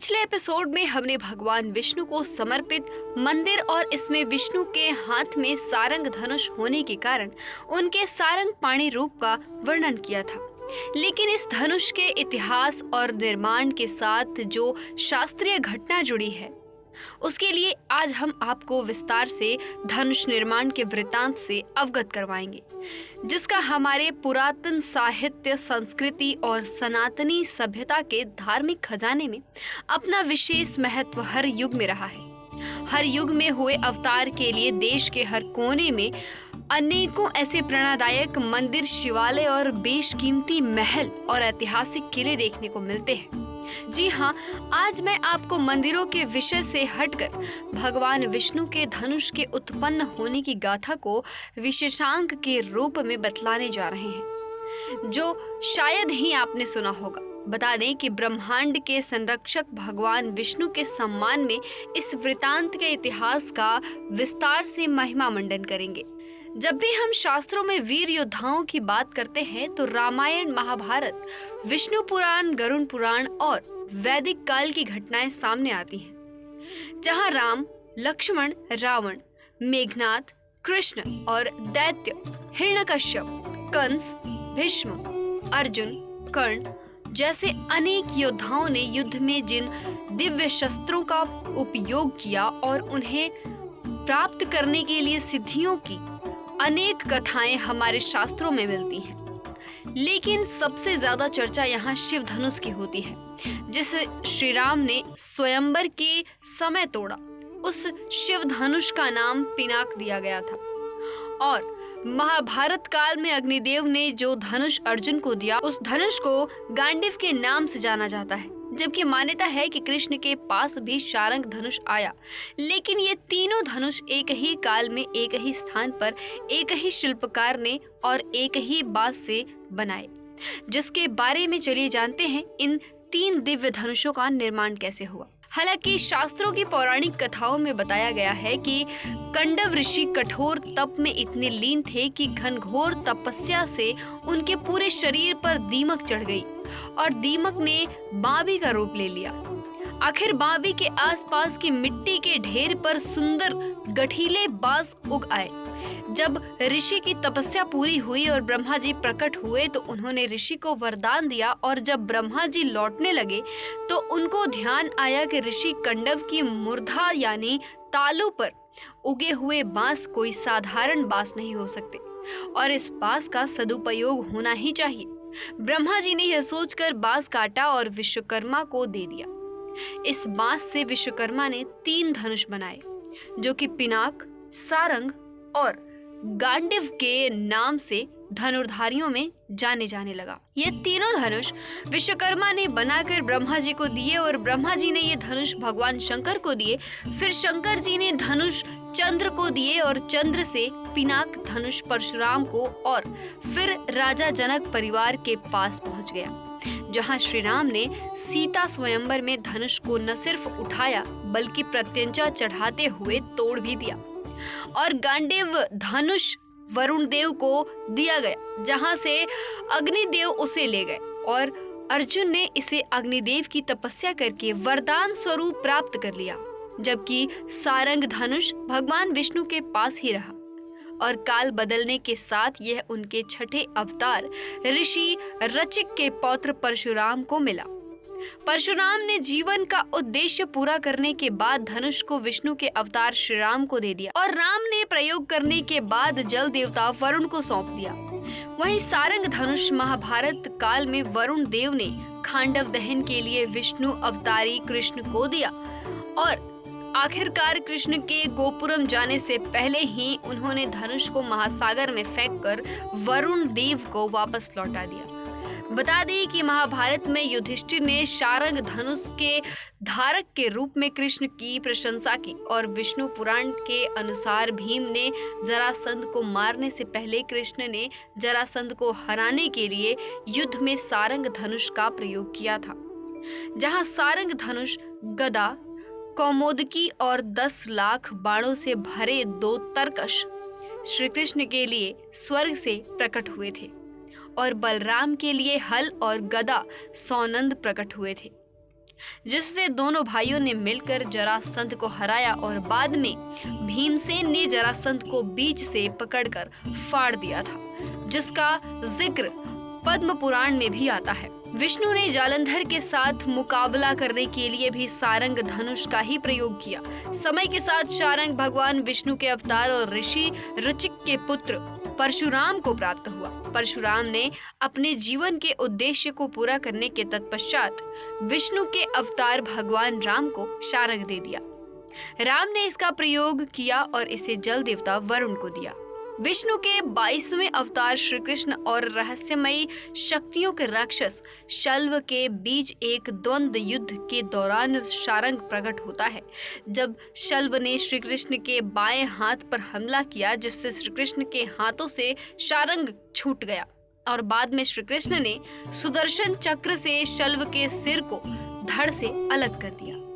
पिछले एपिसोड में हमने भगवान विष्णु को समर्पित मंदिर और इसमें विष्णु के हाथ में सारंग धनुष होने के कारण उनके सारंग पाणी रूप का वर्णन किया था। लेकिन इस धनुष के इतिहास और निर्माण के साथ जो शास्त्रीय घटना जुड़ी है, उसके लिए आज हम आपको विस्तार से धनुष निर्माण के वृत्तांत से अवगत करवाएंगे, जिसका हमारे पुरातन साहित्य, संस्कृति और सनातनी सभ्यता के धार्मिक खजाने में अपना विशेष महत्व हर युग में रहा है। हर युग में हुए अवतार के लिए देश के हर कोने में अनेकों ऐसे प्रेरणादायक मंदिर, शिवालय और बेशकीमती महल और ऐतिहासिक किले देखने को मिलते हैं। जी हाँ, आज मैं आपको मंदिरों के विषय से हटकर भगवान विष्णु के धनुष के उत्पन्न होने की गाथा को विशेषांक के रूप में बतलाने जा रहे हैं, जो शायद ही आपने सुना होगा। बता दें कि ब्रह्मांड के संरक्षक भगवान विष्णु के सम्मान में इस वृतांत के इतिहास का विस्तार से महिमा मंडन करेंगे। जब भी हम शास्त्रों में वीर योद्धाओं की बात करते हैं तो रामायण, महाभारत, विष्णु पुराण, गरुड़ पुराण और वैदिक काल की घटनाएं सामने आती हैं, जहां राम, लक्ष्मण, रावण, मेघनाद, कृष्ण और दैत्य हिरण्यकश्यप, कंस, भीष्म, अर्जुन, कर्ण जैसे अनेक योद्धाओं ने युद्ध में जिन दिव्य शस्त्रों का उपयोग किया और उन्हें प्राप्त करने के लिए सिद्धियों की अनेक कथाएं हमारे शास्त्रों में मिलती हैं। लेकिन सबसे ज्यादा चर्चा यहाँ शिव धनुष की होती है, जिसे श्री राम ने स्वयंवर के समय तोड़ा। उस शिव धनुष का नाम पिनाक दिया गया था और महाभारत काल में अग्निदेव ने जो धनुष अर्जुन को दिया, उस धनुष को गांडीव के नाम से जाना जाता है। जबकि मान्यता है कि कृष्ण के पास भी सारंग धनुष आया, लेकिन ये तीनों धनुष एक ही काल में, एक ही स्थान पर, एक ही शिल्पकार ने और एक ही बांस से बनाए, जिसके बारे में चलिए जानते हैं इन तीन दिव्य धनुषों का निर्माण कैसे हुआ। हालांकि शास्त्रों की पौराणिक कथाओं में बताया गया है कि कंडव ऋषि कठोर तप में इतने लीन थे कि घनघोर तपस्या से उनके पूरे शरीर पर दीमक चढ़ गई और दीमक ने बाबी का रूप ले लिया। आखिर बाबी के आसपास की मिट्टी के ढेर पर सुंदर गठीले बांस उग आए। जब ऋषि की तपस्या पूरी हुई और ब्रह्मा जी प्रकट हुए तो उन्होंने ऋषि को वरदान दिया, और जब ब्रह्मा जी लौटने लगे तो उनको ध्यान आया कि ऋषि कंडव की मूर्धा यानी तालू पर उगे हुए बांस कोई साधारण बांस नहीं हो सकते और इस बांस का सदुपयोग होना ही चाहिए। ब्रह्मा जी ने यह सोचकर बांस काटा और विश्वकर्मा को दे दिया। इस बांस से विश्वकर्मा ने तीन धनुष बनाए, जो कि पिनाक, सारंग और गांडीव के नाम से धनुर्धारियों में जाने जाने लगा। ये तीनों धनुष विश्वकर्मा ने बनाकर ब्रह्मा जी को दिए और ब्रह्मा जी ने ये धनुष भगवान शंकर को दिए। फिर शंकर जी ने धनुष चंद्र को दिए और चंद्र से पिनाक धनुष परशुराम को, और फिर राजा जनक परिवार के पास पहुंच गया, जहां श्री राम ने सीता स्वयंवर में धनुष को न सिर्फ उठाया बल्कि प्रत्यंचा चढ़ाते हुए तोड़ भी दिया और गांडीव धनुष वरुण देव को दिया गया, जहां से अग्निदेव उसे ले गए और अर्जुन ने इसे अग्निदेव की तपस्या करके वरदान स्वरूप प्राप्त कर लिया। जबकि सारंग धनुष भगवान विष्णु के पास ही रहा और काल बदलने के साथ यह उनके छठे अवतार ऋषि रचिक के पौत्र परशुराम को मिला। परशुराम ने जीवन का उद्देश्य पूरा करने के बाद धनुष को विष्णु के अवतार श्री राम को दे दिया और राम ने प्रयोग करने के बाद जल देवता वरुण को सौंप दिया। वहीं सारंग धनुष महाभारत काल में वरुण देव ने खांडव दहन के लिए विष्णु अवतारी कृष्ण को दिया और आखिरकार कृष्ण के गोपुरम जाने से पहले ही उन्होंने धनुष को महासागर में फेंककर वरुण देव को वापस लौटा दिया। बता दें कि महाभारत में युधिष्ठिर ने सारंग धनुष के धारक के रूप में कृष्ण की प्रशंसा की और विष्णु पुराण के अनुसार भीम ने जरासंध को मारने से पहले कृष्ण ने जरासंध को हराने के लिए युद्ध में सारंग धनुष का प्रयोग किया था, जहां सारंग धनुष गदा, कौमोदकी और 10 लाख बाणों से भरे 2 तरकश श्री कृष्ण के लिए स्वर्ग से प्रकट हुए थे और बलराम के लिए हल और गदा सौनंद प्रकट हुए थे। जिससे दोनों भाइयों ने मिलकर जरासंध को हराया और बाद में भीमसेन ने जरासंध को बीच से पकड़कर फाड़ दिया था, जिसका जिक्र पद्म पुराण में भी आता है। विष्णु ने जालंधर के साथ मुकाबला करने के लिए भी सारंग धनुष का ही प्रयोग किया। समय के साथ सारंग भगवान विष्णु के अवतार और ऋषि ऋचिक के पुत्र परशुराम को प्राप्त हुआ। परशुराम ने अपने जीवन के उद्देश्य को पूरा करने के तत्पश्चात विष्णु के अवतार भगवान राम को शारंग दे दिया। राम ने इसका प्रयोग किया और इसे जल देवता वरुण को दिया। विष्णु के 22वें अवतार श्री कृष्ण और रहस्यमयी शक्तियों के राक्षस शल्व के बीच एक द्वंद्व युद्ध के दौरान शारंग प्रकट होता है, जब शल्व ने श्री कृष्ण के बाएं हाथ पर हमला किया, जिससे श्री कृष्ण के हाथों से शारंग छूट गया और बाद में श्री कृष्ण ने सुदर्शन चक्र से शल्व के सिर को धड़ से अलग कर दिया।